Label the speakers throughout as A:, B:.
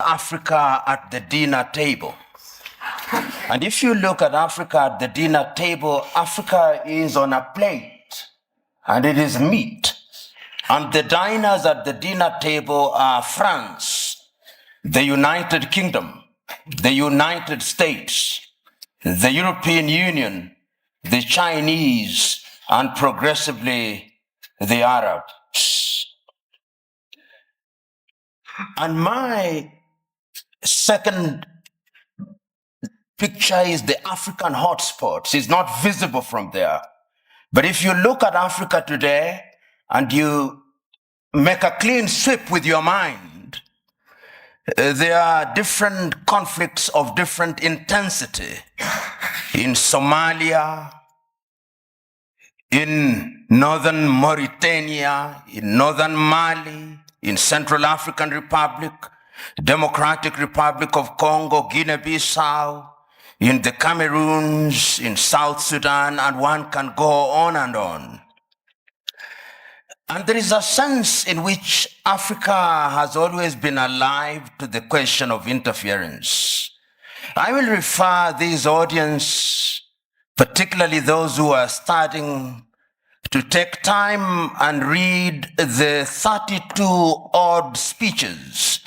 A: Africa at the dinner table. And if you look at Africa at the dinner table, Africa is on a plate, and it is meat. And the diners at the dinner table are France, the United Kingdom, the United States, the European Union, the Chinese, and progressively the Arabs. And my second picture is the African hotspots. It's not visible from there. But if you look at Africa today and you make a clean sweep with your mind, there are different conflicts of different intensity in Somalia, in northern Mauritania, in northern Mali, in Central African Republic, Democratic Republic of Congo, Guinea-Bissau, in the Cameroons, in South Sudan, and one can go on and on. And there is a sense in which Africa has always been alive to the question of interference. I will refer this audience, particularly those who are starting, to take time and read the 32 odd speeches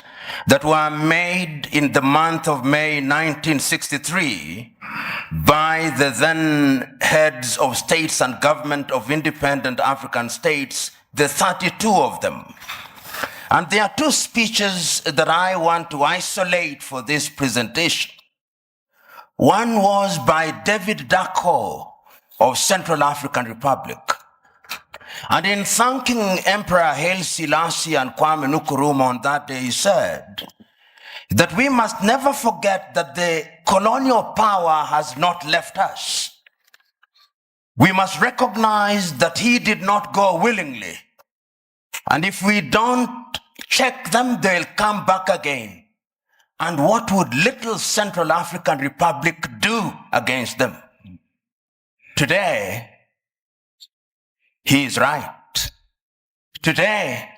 A: that were made in the month of May 1963 by the then heads of states and government of independent African states, the 32 of them. And there are two speeches that I want to isolate for this presentation. One was by David Dacko of Central African Republic. And in thanking Emperor Haile Selassie and Kwame Nkrumah on that day, he said that we must never forget that the colonial power has not left us. We must recognize that he did not go willingly. And if we don't check them, they'll come back again. And what would little Central African Republic do against them? Today, he is right. Today,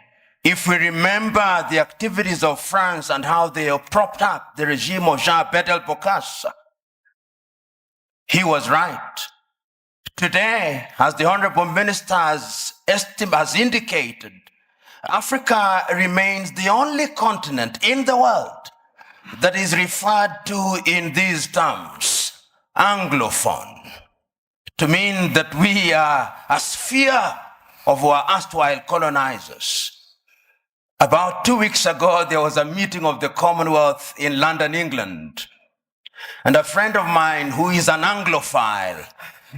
A: if we remember the activities of France and how they have propped up the regime of Jean Bedel Bokassa, he was right. Today, as the Honorable Minister has indicated, Africa remains the only continent in the world that is referred to in these terms, Anglophone, to mean that we are a sphere of our erstwhile colonizers. About 2 weeks ago, there was a meeting of the Commonwealth in London, England. And a friend of mine who is an Anglophile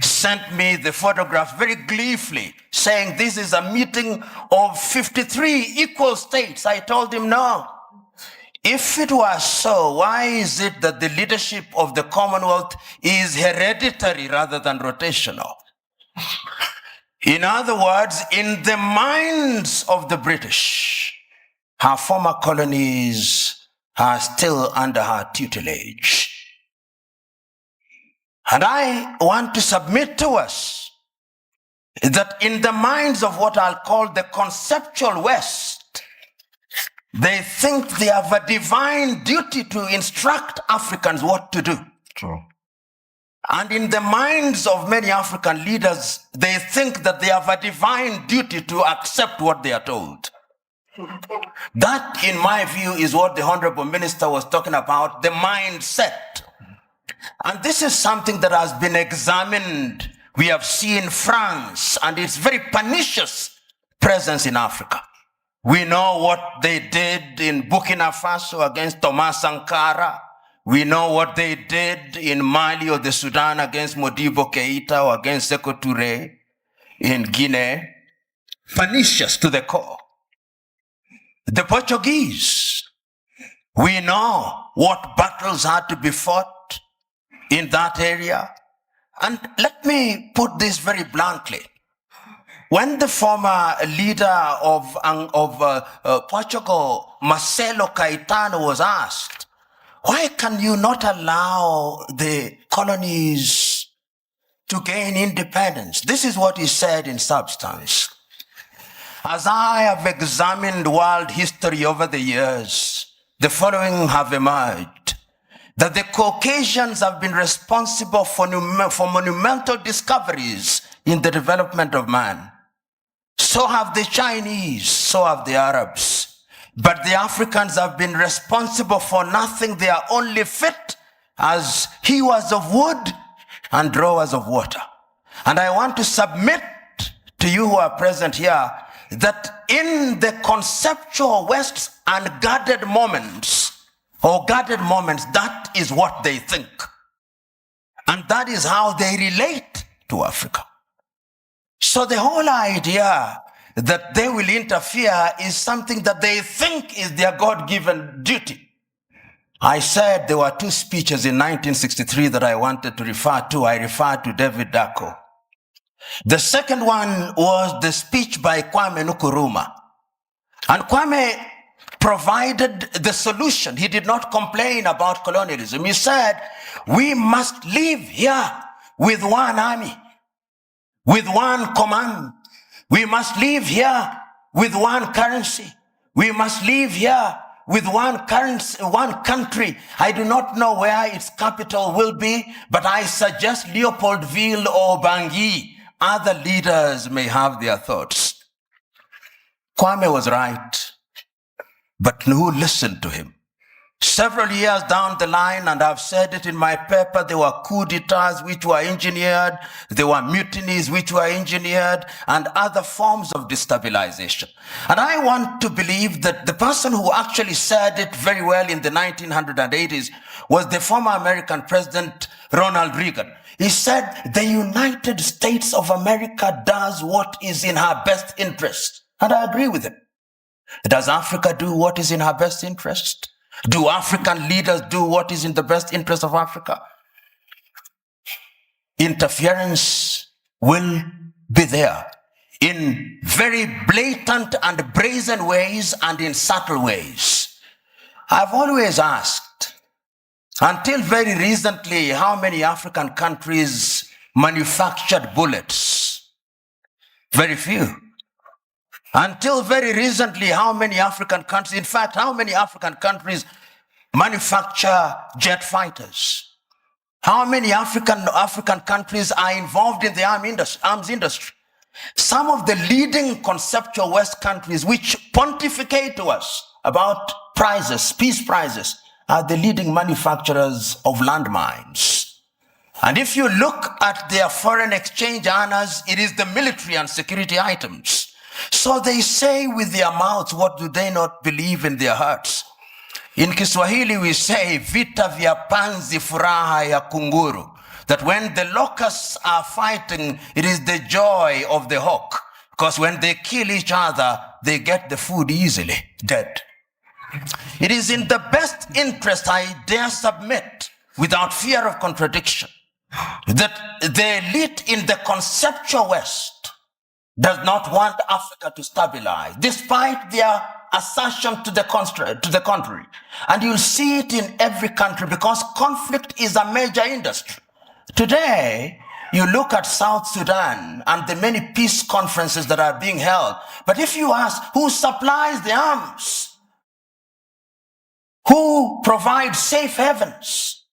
A: sent me the photograph very gleefully, saying this is a meeting of 53 equal states. I told him, no. If it was so, why is it that the leadership of the Commonwealth is hereditary rather than rotational? In other words, in the minds of the British, her former colonies are still under her tutelage. And I want to submit to us that in the minds of what I'll call the conceptual West, they think they have a divine duty to instruct Africans what to do.
B: True.
A: And in the minds of many African leaders, they think that they have a divine duty to accept what they are told. That, in my view, is what the Honorable Minister was talking about, the mindset. And this is something that has been examined. We have seen France and its very pernicious presence in Africa. We know what they did in Burkina Faso against Thomas Sankara. We know what they did in Mali or the Sudan against Modibo Keita or against Sekou Touré in Guinea. Pernicious to the core. The Portuguese, we know what battles had to be fought in that area. And let me put this very bluntly. When the former leader of Portugal, Marcelo Caetano, was asked, why can you not allow the colonies to gain independence? This is what he said in substance. As I have examined world history over the years, the following have emerged: that the Caucasians have been responsible for monumental discoveries in the development of man. So have the Chinese, so have the Arabs. But the Africans have been responsible for nothing. They are only fit as hewers of wood and drawers of water. And I want to submit to you who are present here that in the conceptual West's unguarded moments, that is what they think. And that is how they relate to Africa. So the whole idea that they will interfere is something that they think is their God-given duty. I said there were two speeches in 1963 that I wanted to refer to. I referred to David Dako. The second one was the speech by Kwame Nkrumah. And Kwame provided the solution. He did not complain about colonialism. He said, we must live here with one army, with one command. We must live here with one currency. We must live here with one currency, one country. I do not know where its capital will be, but I suggest Leopoldville or Bangui. Other leaders may have their thoughts. Kwame was right, but who listened to him? Several years down the line, and I've said it in my paper, there were coup d'etats which were engineered, there were mutinies which were engineered, and other forms of destabilization. And I want to believe that the person who actually said it very well in the 1980s was the former American President Ronald Reagan. He said, the United States of America does what is in her best interest. And I agree with him. Does Africa do what is in her best interest? Do African leaders do what is in the best interest of Africa? Interference will be there in very blatant and brazen ways and in subtle ways. I've always asked, until very recently, how many African countries manufactured bullets? Very few. Until very recently, how many African countries, in fact, how many African countries manufacture jet fighters? How many African countries are involved in the arms industry? Some of the leading conceptual West countries which pontificate to us about prizes, peace prizes, are the leading manufacturers of landmines. And if you look at their foreign exchange earners, it is the military and security items. So they say with their mouths, what do they not believe in their hearts? In Kiswahili we say, vita vya panzi furaha ya kunguru. That when the locusts are fighting, it is the joy of the hawk. Because when they kill each other, they get the food easily, dead. It is in the best interest, I dare submit, without fear of contradiction, that the elite in the conceptual West does not want Africa to stabilize, despite their assertion to the contrary. And you'll see it in every country because conflict is a major industry. Today, you look at South Sudan and the many peace conferences that are being held. But if you ask who supplies the arms, who provides safe havens,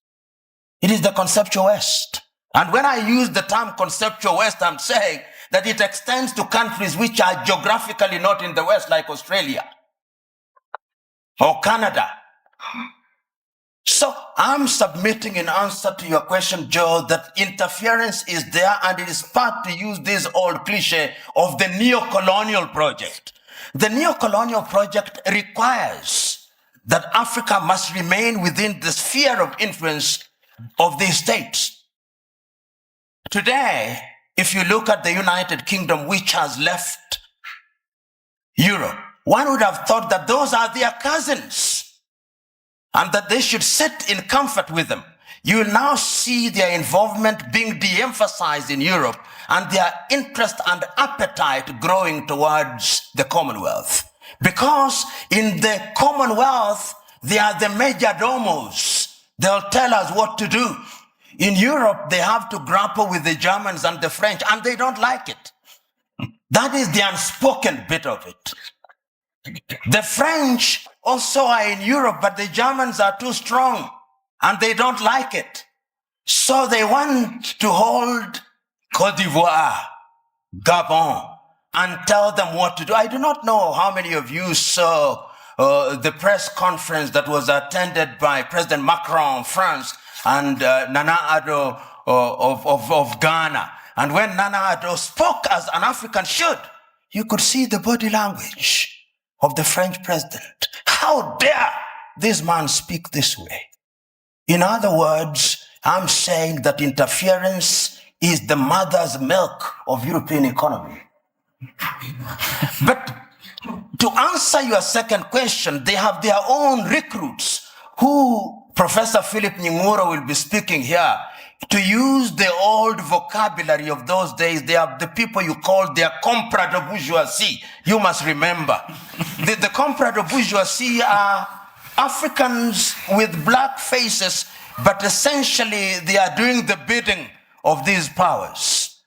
A: it is the conceptual West. And when I use the term conceptual West, I'm saying that it extends to countries which are geographically not in the West, like Australia or Canada. So I'm submitting in answer to your question, Joe, that interference is there, and it is part, to use this old cliche, of the neo-colonial project. The neo-colonial project requires that Africa must remain within the sphere of influence of these states. Today, if you look at the United Kingdom, which has left Europe, one would have thought that those are their cousins and that they should sit in comfort with them. You will now see their involvement being de-emphasized in Europe and their interest and appetite growing towards the Commonwealth. Because in the Commonwealth, they are the major domos. They'll tell us what to do. In Europe, they have to grapple with the Germans and the French, and they don't like it. That is the unspoken bit of it. The French also are in Europe, but the Germans are too strong and they don't like it. So they want to hold Côte d'Ivoire, Gabon, and tell them what to do. I do not know how many of you saw the press conference that was attended by President Macron of France and Nana Addo of Ghana. And when Nana Addo spoke as an African should, you could see the body language of the French president. How dare this man speak this way? In other words, I'm saying that interference is the mother's milk of European economy. But to answer your second question, they have their own recruits who Professor Philip Nying'ura will be speaking here. To use the old vocabulary of those days, they are the people you call their compras de bourgeoisie. You must remember. The compras de bourgeoisie are Africans with black faces, but essentially they are doing the bidding of these powers.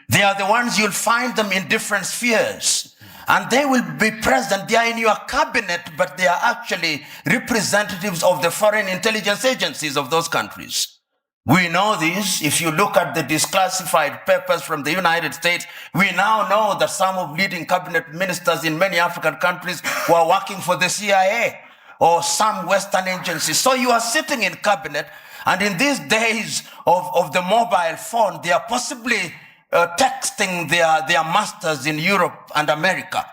A: They are the ones you'll find them in different spheres. And they will be present. They are in your cabinet, but they are actually representatives of the foreign intelligence agencies of those countries. We know this. If you look at the declassified papers from the United States, we now know that some of leading cabinet ministers in many African countries were working for the CIA or some Western agency. So you are sitting in cabinet, and in these days of the mobile phone, they are possibly texting their masters in Europe and America.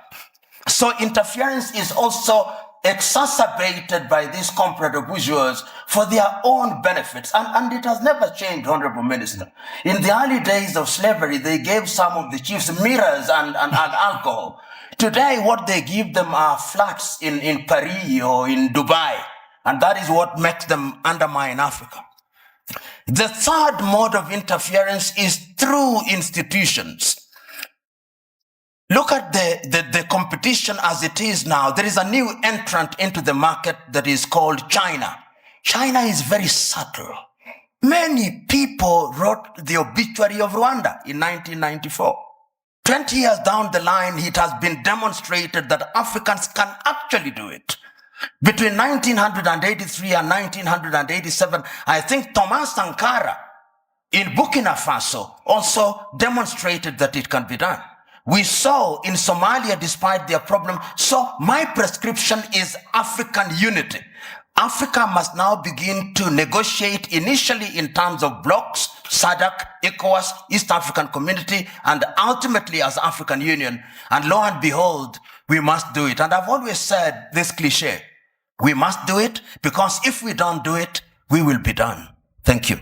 A: So interference is also exacerbated by these compras de bourgeois for their own benefits. And it has never changed, Honorable Minister. In the early days of slavery, they gave some of the chiefs mirrors and alcohol. Today, what they give them are flats in Paris or in Dubai. And that is what makes them undermine Africa. The third mode of interference is through institutions. Look at the competition as it is now. There is a new entrant into the market that is called China. China is very subtle. Many people wrote the obituary of Rwanda in 1994. 20 years down the line, it has been demonstrated that Africans can actually do it. Between 1983 and 1987, I think Thomas Sankara in Burkina Faso also demonstrated that it can be done. We saw in Somalia, despite their problem. So my prescription is African unity. Africa must now begin to negotiate initially in terms of blocks, SADC, ECOWAS, East African Community, and ultimately as African Union. And lo and behold, we must do it. And I've always said this cliche, we must do it because if we don't do it, we will be done. Thank you.